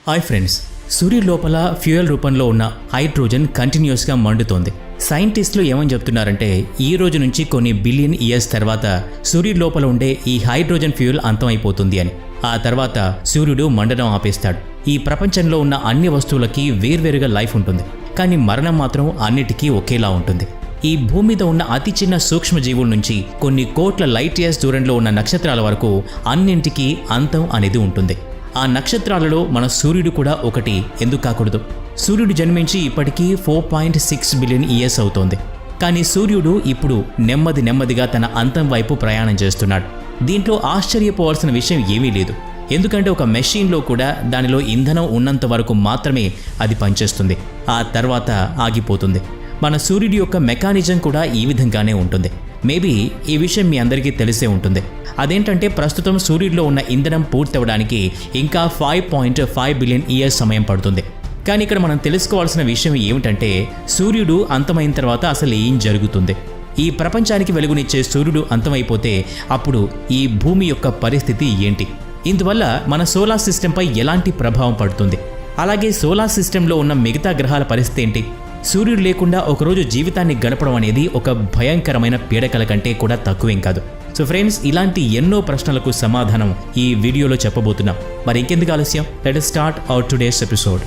Hi friends, సూర్యుడి లోపల fuel రూపంలో ఉన్న హైడ్రోజన్ కంటిన్యూస్గా మండుతోంది. సైంటిస్టులు ఏమని చెప్తున్నారంటే ఈ రోజు నుంచి కొన్ని బిలియన్ ఇయర్స్ తర్వాత సూర్యుడి లోపల ఉండే ఈ హైడ్రోజన్ ఫ్యూయల్ అంతమైపోతుంది అని. ఆ తర్వాత సూర్యుడు మండడం ఆపేస్తాడు. ఈ ప్రపంచంలో ఉన్న అన్ని వస్తువులకి వేర్వేరుగా లైఫ్ ఉంటుంది, కానీ మరణం మాత్రం అన్నిటికీ ఒకేలా ఉంటుంది. ఈ భూమి మీద ఉన్న అతి చిన్న సూక్ష్మజీవుల నుంచి కొన్ని కోట్ల లైట్ ఇయర్స్ దూరంలో ఉన్న నక్షత్రాల వరకు అన్నింటికీ అంతం అనేది ఉంటుంది. ఆ నక్షత్రాలలో మన సూర్యుడు కూడా ఒకటి. ఎందుకు కాకూడదు? సూర్యుడు జన్మించి ఇప్పటికీ 4.6 బిలియన్ ఇయర్స్ అవుతోంది. కానీ సూర్యుడు ఇప్పుడు నెమ్మదిగా తన అంతం వైపు ప్రయాణం చేస్తున్నాడు. దీంట్లో ఆశ్చర్యపోవాల్సిన విషయం ఏమీ లేదు. ఎందుకంటే ఒక మెషిన్లో కూడా దానిలో ఇంధనం ఉన్నంత వరకు మాత్రమే అది పనిచేస్తుంది. ఆ తర్వాత ఆగిపోతుంది. మన సూర్యుడి యొక్క మెకానిజం కూడా ఈ విధంగానే ఉంటుంది. మేబీ ఈ విషయం మీ అందరికీ తెలిసే ఉంటుంది. అదేంటంటే ప్రస్తుతం సూర్యుడిలో ఉన్న ఇంధనం పూర్తవడానికి ఇంకా 5.5 బిలియన్ ఇయర్స్ సమయం పడుతుంది. కానీ ఇక్కడ మనం తెలుసుకోవాల్సిన విషయం ఏమిటంటే సూర్యుడు అంతమైన తర్వాత అసలు ఏం జరుగుతుంది? ఈ ప్రపంచానికి వెలుగునిచ్చే సూర్యుడు అంతమైపోతే అప్పుడు ఈ భూమి యొక్క పరిస్థితి ఏంటి? ఇందువల్ల మన సోలార్ సిస్టంపై ఎలాంటి ప్రభావం పడుతుంది? అలాగే సోలార్ సిస్టంలో ఉన్న మిగతా గ్రహాల పరిస్థితి ఏంటి? సూర్యుడు లేకుండా ఒకరోజు జీవితాన్ని గడపడం అనేది ఒక భయంకరమైన పీడకల కంటే కూడా తక్కువేం కాదు. సో ఫ్రెండ్స్, ఇలాంటి ఎన్నో ప్రశ్నలకు సమాధానం ఈ వీడియోలో చెప్పబోతున్నాం. మరి ఇంకెందుకు ఆలస్యం? Let us start our today's episode.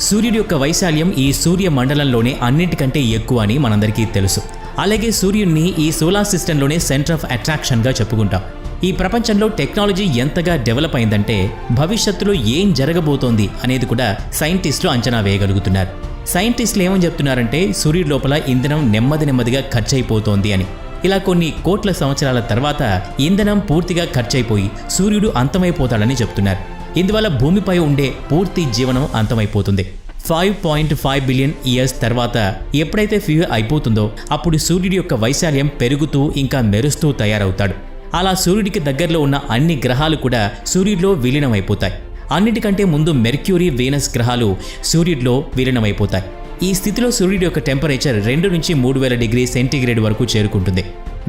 సూర్యుడి యొక్క వైశాల్యం ఈ సూర్య మండలంలోనే అన్నింటికంటే ఎక్కువ అని మనందరికీ తెలుసు. అలాగే సూర్యుడిని ఈ సోలార్ సిస్టంలోనే సెంటర్ ఆఫ్ అట్రాక్షన్గా చెప్పుకుంటాం. ఈ ప్రపంచంలో టెక్నాలజీ ఎంతగా డెవలప్ అయిందంటే భవిష్యత్తులో ఏం జరగబోతోంది అనేది కూడా సైంటిస్టులు అంచనా వేయగలుగుతున్నారు. సైంటిస్టులు ఏమని చెప్తున్నారంటే సూర్యుడి లోపల ఇంధనం నెమ్మదిగా ఖర్చయిపోతోంది అని. ఇలా కొన్ని కోట్ల సంవత్సరాల తర్వాత ఇంధనం పూర్తిగా ఖర్చయిపోయి సూర్యుడు అంతమైపోతాడని చెప్తున్నారు. ఇందువల్ల భూమిపై ఉండే పూర్తి జీవనం అంతమైపోతుంది. 5.5 బిలియన్ ఇయర్స్ తర్వాత ఎప్పుడైతే ఫ్యూయల్ అయిపోతుందో అప్పుడు సూర్యుడి యొక్క వైశాల్యం పెరుగుతూ ఇంకా మెరుస్తూ తయారవుతాడు. అలా సూర్యుడికి దగ్గరలో ఉన్న అన్ని గ్రహాలు కూడా సూర్యుడిలో విలీనమైపోతాయి. అన్నిటికంటే ముందు మెర్క్యూరీ, వీనస్ గ్రహాలు సూర్యుడిలో విలీనమైపోతాయి. ఈ స్థితిలో సూర్యుడి యొక్క టెంపరేచర్ 2 నుంచి 3000 డిగ్రీ సెంటీగ్రేడ్ వరకు చేరుకుంటుంది.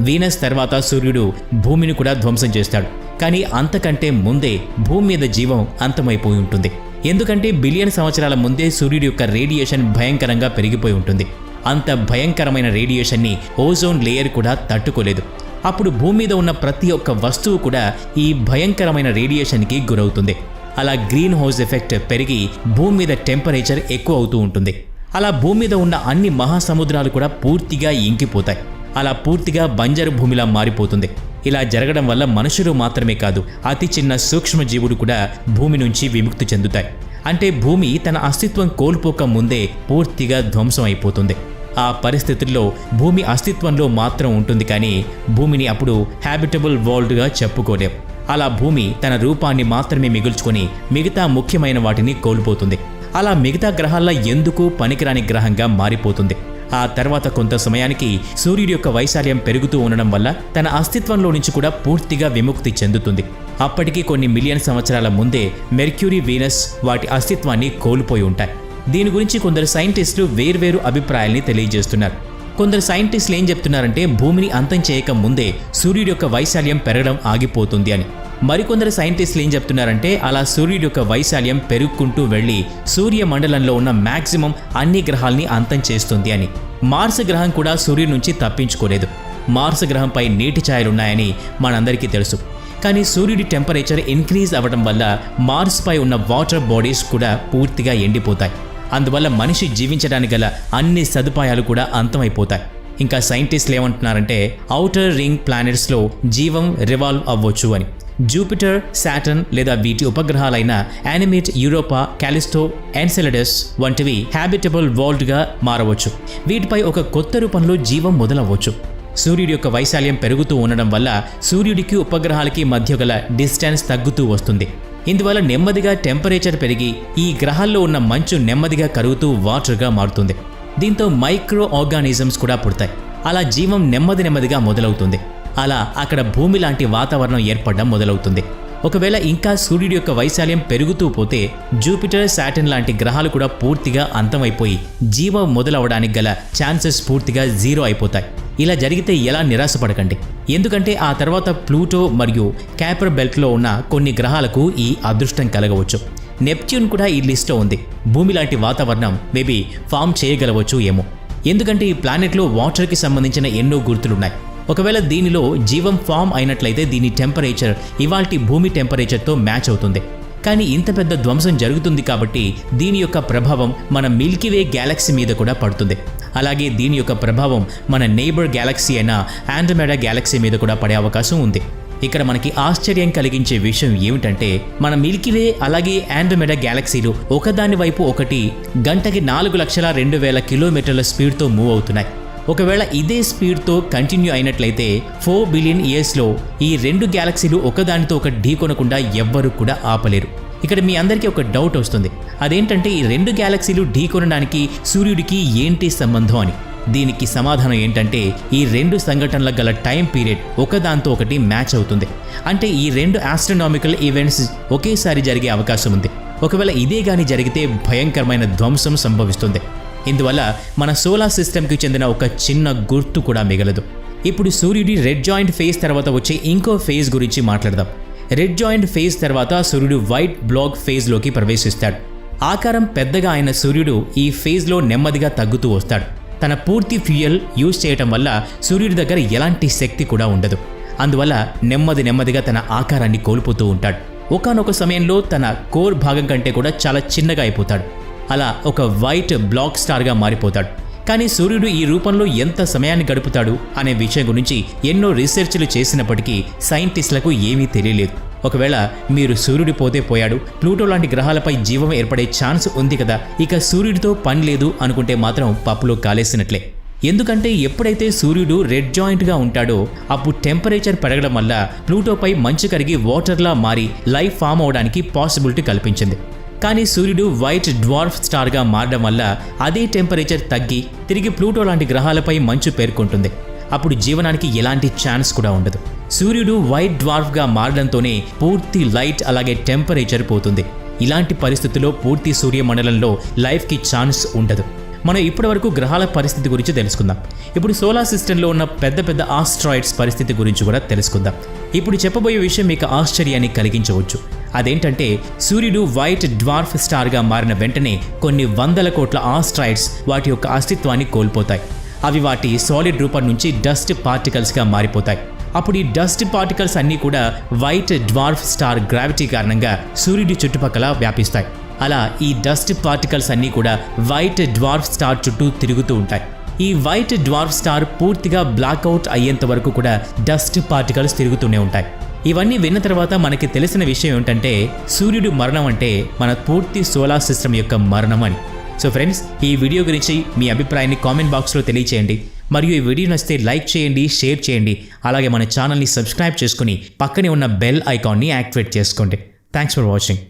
వీనస్ తర్వాత సూర్యుడు భూమిని కూడా ధ్వంసం చేస్తాడు. కానీ అంతకంటే ముందే భూమి మీద జీవం అంతమైపోయి ఉంటుంది. ఎందుకంటే బిలియన్ సంవత్సరాల ముందే సూర్యుడి యొక్క రేడియేషన్ భయంకరంగా పెరిగిపోయి ఉంటుంది. అంత భయంకరమైన రేడియేషన్ని ఓజోన్ లేయర్ కూడా తట్టుకోలేదు. అప్పుడు భూమి మీద ఉన్న ప్రతి ఒక్క వస్తువు కూడా ఈ భయంకరమైన రేడియేషన్కి గురవుతుంది. అలా గ్రీన్ హౌస్ ఎఫెక్ట్ పెరిగి భూమి మీద టెంపరేచర్ ఎక్కువ అవుతూ ఉంటుంది. అలా భూమి మీద ఉన్న అన్ని మహాసముద్రాలు కూడా పూర్తిగా ఇంకిపోతాయి. అలా పూర్తిగా బంజరు భూమిలా మారిపోతుంది. ఇలా జరగడం వల్ల మనుషులు మాత్రమే కాదు, అతి చిన్న సూక్ష్మజీవులు కూడా భూమి నుంచి విముక్తి చెందుతాయి. అంటే భూమి తన అస్తిత్వం కోల్పోక ముందే పూర్తిగా ధ్వంసం అయిపోతుంది. ఆ పరిస్థితుల్లో భూమి అస్తిత్వంలో మాత్రం ఉంటుంది, కానీ భూమిని అప్పుడు హ్యాబిటబుల్ వరల్డ్గా చెప్పుకోలేం. అలా భూమి తన రూపాన్ని మాత్రమే మిగుల్చుకొని మిగతా ముఖ్యమైన వాటిని కోల్పోతుంది. అలా మిగతా గ్రహాల్లో ఎందుకు పనికిరాని గ్రహంగా మారిపోతుంది. ఆ తర్వాత కొంత సమయానికి సూర్యుడి యొక్క వైశాల్యం పెరుగుతూ ఉండడం వల్ల తన అస్తిత్వంలో నుంచి కూడా పూర్తిగా విముక్తి చెందుతుంది. అప్పటికి కొన్ని మిలియన్ సంవత్సరాల ముందే మెర్క్యూరీ, వీనస్ వాటి అస్తిత్వాన్ని కోల్పోయి ఉంటాయి. దీని గురించి కొందరు సైంటిస్టులు వేర్వేరు అభిప్రాయాల్ని తెలియజేస్తున్నారు. కొందరు సైంటిస్టులు ఏం చెప్తున్నారంటే భూమిని అంతం చేయక ముందే సూర్యుడి యొక్క వైశాల్యం పెరగడం ఆగిపోతుంది అని. మరికొందరు సైంటిస్టులు ఏం చెప్తున్నారంటే అలా సూర్యుడి యొక్క వైశాల్యం పెరుగుకుంటూ వెళ్ళి సూర్య మండలంలో ఉన్న మ్యాక్సిమం అన్ని గ్రహాల్ని అంతం చేస్తుంది అని. మార్స్ గ్రహం కూడా సూర్యుడి నుంచి తప్పించుకోలేదు. మార్స్ గ్రహంపై నీటి ఛాయలున్నాయని మనందరికీ తెలుసు. కానీ సూర్యుడి టెంపరేచర్ ఇంక్రీజ్ అవ్వడం వల్ల మార్స్ పై ఉన్న వాటర్ బాడీస్ కూడా పూర్తిగా ఎండిపోతాయి. అందువల్ల మనిషి జీవించడానికి గల అన్ని సదుపాయాలు కూడా అంతమైపోతాయి. ఇంకా సైంటిస్టులు ఏమంటున్నారంటే ఔటర్ రింగ్ ప్లానెట్స్లో జీవం రివాల్వ్ అవ్వచ్చు అని. జూపిటర్, సాటర్న్ లేదా వీటి ఉపగ్రహాలైన యానిమేట్, యూరోపా, కాలిస్టో, ఎన్సెలడస్ వంటివి హ్యాబిటబుల్ వరల్డ్గా మారవచ్చు. వీటిపై ఒక కొత్త రూపంలో జీవం మొదలవ్వచ్చు. సూర్యుడి యొక్క వైశాల్యం పెరుగుతూ ఉండడం వల్ల సూర్యుడికి ఉపగ్రహాలకి మధ్య గల డిస్టెన్స్ తగ్గుతూ వస్తుంది. ఇందువల్ల నెమ్మదిగా టెంపరేచర్ పెరిగి ఈ గ్రహాల్లో ఉన్న మంచు నెమ్మదిగా కరుగుతూ వాటర్గా మారుతుంది. దీంతో మైక్రో ఆర్గానిజమ్స్ కూడా పుడతాయి. అలా జీవం నెమ్మదిగా మొదలవుతుంది. అలా అక్కడ భూమి లాంటి వాతావరణం ఏర్పడడం మొదలవుతుంది. ఒకవేళ ఇంకా సూర్యుడి యొక్క వైశాల్యం పెరుగుతూ పోతే జూపిటర్, సాటర్న్ లాంటి గ్రహాలు కూడా పూర్తిగా అంతమైపోయి జీవం మొదలవడానికి గల ఛాన్సెస్ పూర్తిగా 0 అయిపోతాయి. ఇలా జరిగితే ఎలా నిరాశపడకండి. ఎందుకంటే ఆ తర్వాత ప్లూటో మరియు క్యాపర్ బెల్ట్లో ఉన్న కొన్ని గ్రహాలకు ఈ అదృష్టం కలగవచ్చు. నెప్ట్యూన్ కూడా ఈ లిస్ట్లో ఉంది. భూమి లాంటి వాతావరణం మేబీ ఫామ్ చేయగలవచ్చు ఏమో, ఎందుకంటే ఈ ప్లానెట్లో వాటర్కి సంబంధించిన ఎన్నో గుర్తులున్నాయి. ఒకవేళ దీనిలో జీవం ఫామ్ అయినట్లయితే దీని టెంపరేచర్ ఇవాల్టి భూమి టెంపరేచర్తో మ్యాచ్ అవుతుంది. కానీ ఇంత పెద్ద ధ్వంసం జరుగుతుంది కాబట్టి దీని యొక్క ప్రభావం మన మిల్కీవే గ్యాలక్సీ మీద కూడా పడుతుంది. అలాగే దీని యొక్క ప్రభావం మన నైబర్ గ్యాలక్సీ అయిన ఆండ్రోమెడా గ్యాలక్సీ మీద కూడా పడే అవకాశం ఉంది. ఇక్కడ మనకి ఆశ్చర్యం కలిగించే విషయం ఏమిటంటే మన మిల్కీవే అలాగే ఆండ్రోమెడా గ్యాలక్సీలు ఒకదాని వైపు ఒకటి గంటకి 4,02,000 కిలోమీటర్ల స్పీడ్తో మూవ్ అవుతున్నాయి. ఒకవేళ ఇదే స్పీడ్తో కంటిన్యూ అయినట్లయితే 4 బిలియన్ ఇయర్స్లో ఈ 2 గ్యాలక్సీలు ఒకదానితో ఒకటి ఢీకొనకుండా ఎవ్వరూ కూడా ఆపలేరు. ఇక్కడ మీ అందరికీ ఒక డౌట్ వస్తుంది, అదేంటంటే ఈ 2 గ్యాలక్సీలు ఢీకొనడానికి సూర్యుడికి ఏంటి సంబంధం అని. దీనికి సమాధానం ఏంటంటే ఈ 2 సంఘటనలకు గల టైం పీరియడ్ ఒకదాంతో ఒకటి మ్యాచ్ అవుతుంది. అంటే ఈ 2 ఆస్ట్రోనామికల్ ఈవెంట్స్ ఒకేసారి జరిగే అవకాశం ఉంది. ఒకవేళ ఇదే గాని జరిగితే భయంకరమైన ధ్వంసం సంభవిస్తుంది. ఇందువల్ల మన సోలార్ సిస్టమ్కి చెందిన ఒక చిన్న గుర్తు కూడా మిగలదు. ఇప్పుడు సూర్యుడి రెడ్ జాయింట్ ఫేజ్ తర్వాత వచ్చే ఇంకో ఫేజ్ గురించి మాట్లాడదాం. రెడ్ జాయింట్ ఫేజ్ తర్వాత సూర్యుడు వైట్ బ్లాక్ ఫేజ్లోకి ప్రవేశిస్తాడు. ఆకారం పెద్దగా అయిన సూర్యుడు ఈ ఫేజ్లో నెమ్మదిగా తగ్గుతూ వస్తాడు. తన పూర్తి ఫ్యూయల్ యూజ్ చేయటం వల్ల సూర్యుడి దగ్గర ఎలాంటి శక్తి కూడా ఉండదు. అందువల్ల నెమ్మదిగా తన ఆకారాన్ని కోల్పోతూ ఉంటాడు. ఒకానొక సమయంలో తన కోర్ భాగం కంటే కూడా చాలా చిన్నగా అయిపోతాడు. అలా ఒక వైట్ బ్లాక్ స్టార్గా మారిపోతాడు. కానీ సూర్యుడు ఈ రూపంలో ఎంత సమయాన్ని గడుపుతాడు అనే విషయం గురించి ఎన్నో రీసెర్చ్లు చేసినప్పటికీ సైంటిస్టులకు ఏమీ తెలియలేదు. ఒకవేళ మీరు సూర్యుడు పోతే పోయాడు, ప్లూటో లాంటి గ్రహాలపై జీవం ఏర్పడే ఛాన్స్ ఉంది కదా, ఇక సూర్యుడితో పని లేదు అనుకుంటే మాత్రం పప్పులో కాలేసినట్లే. ఎందుకంటే ఎప్పుడైతే సూర్యుడు రెడ్ జాయింట్గా ఉంటాడో అప్పుడు టెంపరేచర్ పెరగడం వల్ల ప్లూటోపై మంచు కరిగి వాటర్లా మారి లైఫ్ ఫామ్ అవడానికి పాసిబిలిటీ కల్పించింది. కానీ సూర్యుడు వైట్ డ్వార్ఫ్ స్టార్గా మారడం వల్ల అదే టెంపరేచర్ తగ్గి తిరిగి ప్లూటో లాంటి గ్రహాలపై మంచు పేర్కొంటుంది. అప్పుడు జీవనానికి ఎలాంటి ఛాన్స్ కూడా ఉండదు. సూర్యుడు వైట్ డ్వార్ఫ్గా మారడంతోనే పూర్తి లైట్ అలాగే టెంపరేచర్ పోతుంది. ఇలాంటి పరిస్థితుల్లో పూర్తి సూర్యమండలంలో లైఫ్కి ఛాన్స్ ఉండదు. మనం ఇప్పటివరకు గ్రహాల పరిస్థితి గురించి తెలుసుకుందాం. ఇప్పుడు సోలార్ సిస్టంలో ఉన్న పెద్ద ఆస్ట్రాయిడ్స్ పరిస్థితి గురించి కూడా తెలుసుకుందాం. ఇప్పుడు చెప్పబోయే విషయం మీకు ఆశ్చర్యాన్ని కలిగించవచ్చు. అదేంటంటే సూర్యుడు వైట్ డ్వార్ఫ్ స్టార్గా మారిన వెంటనే కొన్ని 100 కోట్ల ఆస్ట్రాయిడ్స్ వాటి యొక్క అస్తిత్వాన్ని కోల్పోతాయి. అవి వాటి సాలిడ్ రూపం నుంచి డస్ట్ పార్టికల్స్గా మారిపోతాయి. అప్పుడు ఈ డస్ట్ పార్టికల్స్ అన్నీ కూడా వైట్ డ్వార్ఫ్ స్టార్ గ్రావిటీ కారణంగా సూర్యుడి చుట్టుపక్కల వ్యాపిస్తాయి. అలా ఈ డస్ట్ పార్టికల్స్ అన్నీ కూడా వైట్ డ్వార్ఫ్ స్టార్ చుట్టూ తిరుగుతూ ఉంటాయి. ఈ వైట్ డ్వార్ఫ్ స్టార్ పూర్తిగా బ్లాక్అవుట్ అయ్యేంత వరకు కూడా డస్ట్ పార్టికల్స్ తిరుగుతూనే ఉంటాయి. ఇవన్నీ విన్న తర్వాత మనకి తెలిసిన విషయం ఏంటంటే సూర్యుడు మరణం అంటే మన పూర్తి సోలార్ సిస్టమ్ యొక్క మరణం అని. సో ఫ్రెండ్స్, ఈ వీడియో గురించి మీ అభిప్రాయాన్ని కామెంట్ బాక్స్లో తెలియచేయండి. మరియు ఈ వీడియో నచ్చితే లైక్ చేయండి, షేర్ చేయండి. అలాగే మన ఛానల్ని సబ్స్క్రైబ్ చేసుకుని పక్కనే ఉన్న బెల్ ఐకాన్ని యాక్టివేట్ చేసుకోండి. Thanks for watching.